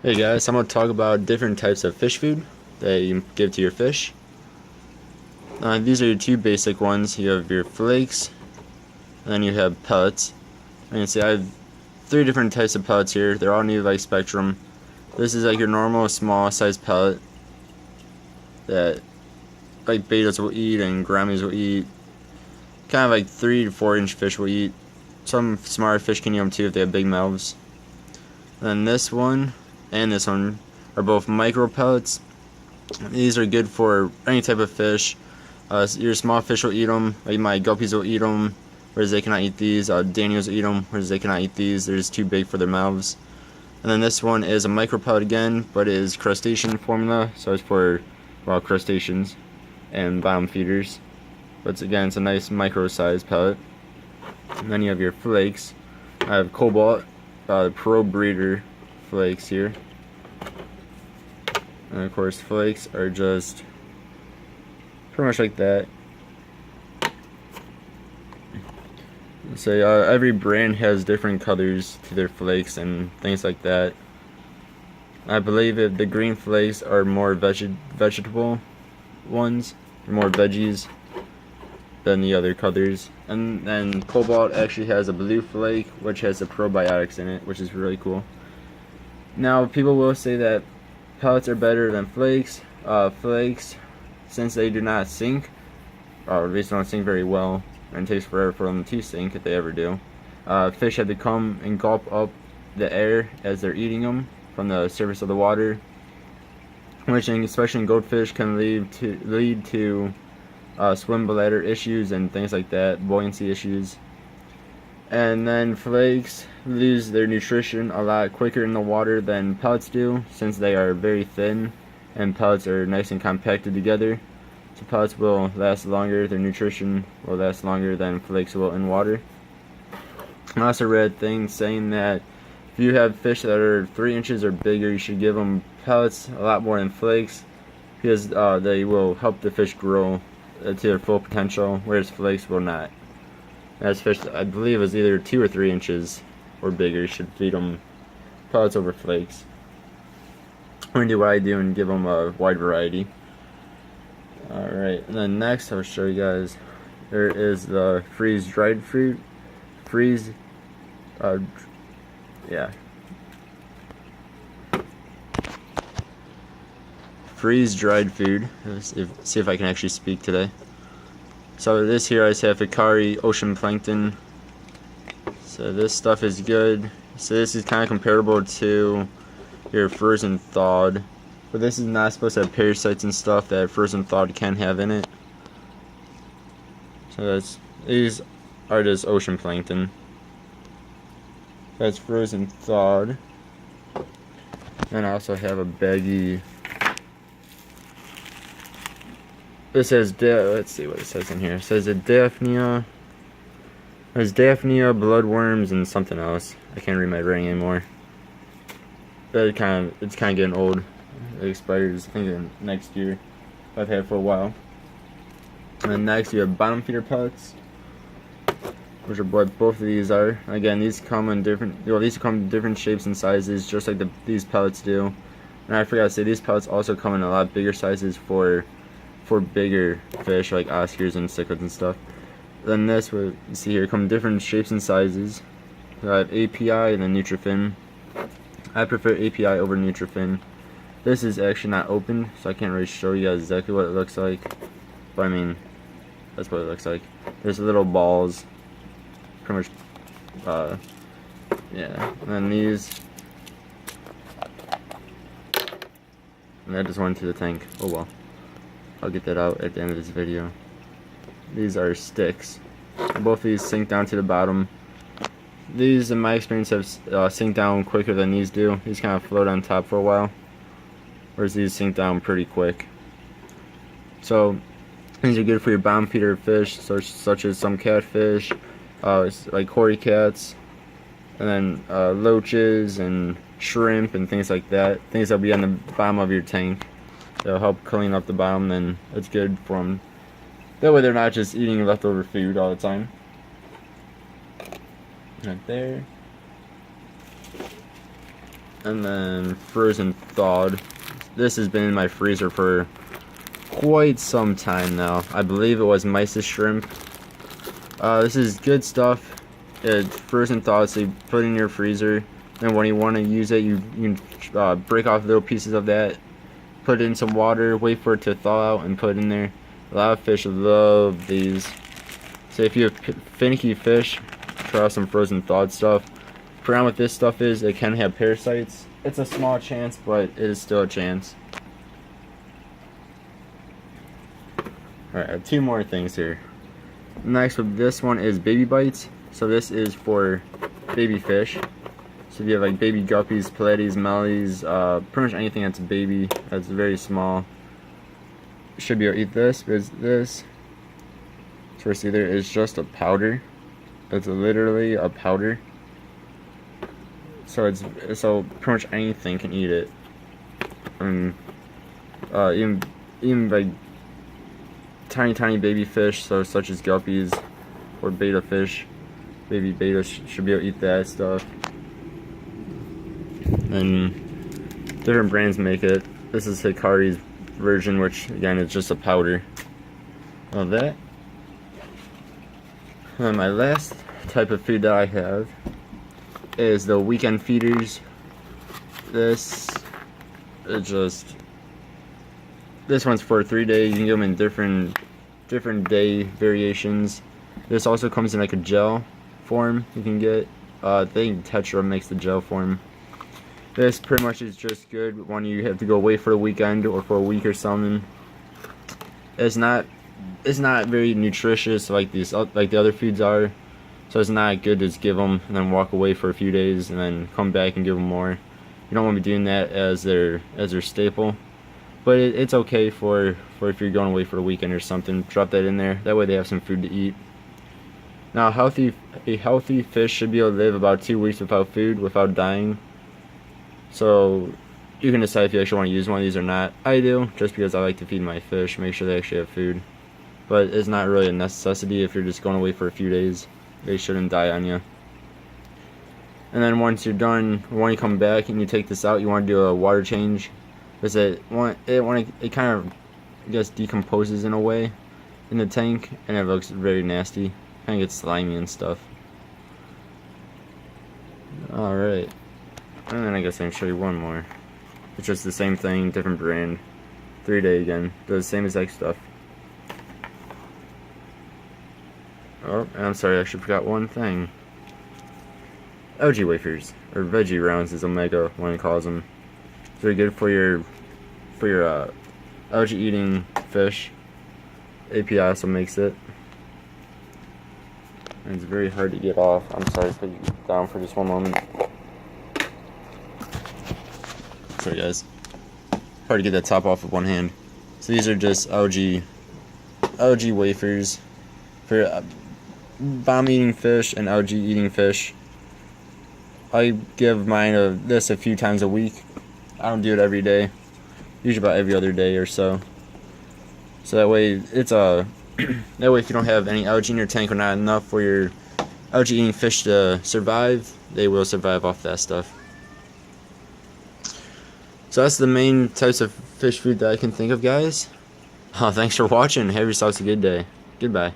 Hey guys, I'm going to talk about different types of fish food that you give to your fish. These are your two basic ones. You have your flakes, and then you have pellets. And you can see I have three different types of pellets here. They're all new like spectrum. This is like your normal small size pellet that like betas will eat and grammies will eat. Kind of like 3 to 4 inch fish will eat. Some smaller fish can eat them too if they have big mouths. And then this one and this one are both micro pellets. These are good for any type of fish. Your small fish will eat them, like my guppies will eat them, whereas they cannot eat these. Daniels will eat them, whereas they cannot eat these. They're just too big for their mouths. And then this one is a micro pellet again, but it is crustacean formula, so it's for, well, crustaceans and bottom feeders. But it's a nice micro size pellet. And then you have your flakes. I have Cobalt Pro Breeder flakes here. And of course, flakes are just pretty much like that. So every brand has different colors to their flakes and things like that. I believe that the green flakes are more vegetable ones, more veggies than the other colors. And then Cobalt actually has a blue flake which has the probiotics in it, which is really cool. Now people will say that pellets are better than flakes. Flakes, since they do not sink, or at least don't sink very well, and it takes forever for them to sink if they ever do. Fish have to come and gulp up the air as they're eating them from the surface of the water, which, especially in goldfish, can lead to swim bladder issues and things like that, buoyancy issues. And then flakes lose their nutrition a lot quicker in the water than pellets do, since they are very thin and pellets are nice and compacted together. So pellets will last longer, their nutrition will last longer than flakes will in water. I also read things saying that if you have fish that are 3 inches or bigger, you should give them pellets a lot more than flakes, because they will help the fish grow to their full potential, whereas flakes will not. As fish, I believe, is either 2 or 3 inches or bigger, you should feed them pellets over flakes. I'm going to do what I do and give them a wide variety. Alright, and then next I'll show you guys, there is the freeze-dried fruit. Freeze-dried food. See if I can actually speak today. So this here I have Hikari ocean plankton. So this stuff is good. So this is kind of comparable to your frozen thawed, but this is not supposed to have parasites and stuff that frozen thawed can have in it. So these are just ocean plankton. That's frozen thawed. And I also have a baggie. This says, let's see what it says in here. It says a Daphnia. There's Daphnia, Bloodworms, and something else. I can't read my writing anymore. But it's kind of getting old. It expires, I think, next year. I've had it for a while. And then next you have bottom feeder pellets, which are what both of these are. Again, these come in different shapes and sizes, just like these pellets do. And I forgot to say, these pellets also come in a lot bigger sizes for bigger fish like Oscars and cichlids and stuff. Then this, what you see here, come in different shapes and sizes. I have API and then Nutrifin. I prefer API over Nutrifin. This is actually not opened, so I can't really show you guys exactly what it looks like. But I mean, that's what it looks like. There's little balls. Pretty much, yeah. And then these. And that just went into the tank. Oh well. I'll get that out at the end of this video. These are sticks. Both of these sink down to the bottom. These, in my experience, have sink down quicker than these do. These kind of float on top for a while, whereas these sink down pretty quick. So these are good for your bottom feeder fish, such as some catfish, like hoary cats, and then loaches and shrimp and things like that. Things that'll be on the bottom of your tank. They'll help clean up the bottom, and it's good for them. That way they're not just eating leftover food all the time. Right there. And then frozen thawed. This has been in my freezer for quite some time now. I believe it was Mice's shrimp. This is good stuff. It's frozen thawed, so you put it in your freezer. And when you want to use it, you break off little pieces of that, put it in some water, wait for it to thaw out, and put it in there. A lot of fish love these. So if you have finicky fish, try out some frozen thawed stuff. The problem with this stuff is it can have parasites. It's a small chance, but it is still a chance. Alright, I have two more things here. Next, with this one is baby bites. So this is for baby fish. So if you have like baby guppies, pellets, mollies, pretty much anything that's baby, that's very small, you should be able to eat this. Because this, first either is just a powder. It's literally a powder. So so pretty much anything can eat it. And even like tiny baby fish, so such as guppies or betta fish, baby betta should be able to eat that stuff. And different brands make it. This is Hikari's version, which again is just a powder of that. And my last type of food that I have is the weekend feeders. This one's for 3 days. You can get them in different day variations. This also comes in like a gel form you can get. I think Tetra makes the gel form. This pretty much is just good when you have to go away for the weekend or for a week or something. It's not very nutritious like the other foods are, so it's not good to just give them and then walk away for a few days and then come back and give them more. You don't want to be doing that as their staple, but it's okay for if you're going away for the weekend or something. Drop that in there. That way they have some food to eat. Now, a healthy fish should be able to live about 2 weeks without food, without dying. So you can decide if you actually want to use one of these or not. I do, just because I like to feed my fish, make sure they actually have food. But it's not really a necessity if you're just going away for a few days. They shouldn't die on you. And then once you're done, when you come back and you take this out, you want to do a water change. Because it kind of, I guess, decomposes in a way in the tank, and it looks very nasty. Kind of gets slimy and stuff. Alright. And then I guess I can show you one more. It's just the same thing, different brand. 3 day again. Does the same exact stuff. Oh, and I'm sorry, I actually forgot one thing. Algae Wafers, or veggie rounds as Omega one calls them. It's very good for your algae eating fish. API also makes it. And it's very hard to get off. I'm sorry, put you down for just one moment. Sorry guys. Hard to get that top off with one hand. So these are just algae wafers for bomb eating fish and algae eating fish. I give mine this a few times a week. I don't do it every day. Usually about every other day or so. So that way it's that way if you don't have any algae in your tank or not enough for your algae eating fish to survive, they will survive off that stuff. So that's the main types of fish food that I can think of, guys. Thanks for watching. Have yourselves a good day. Goodbye.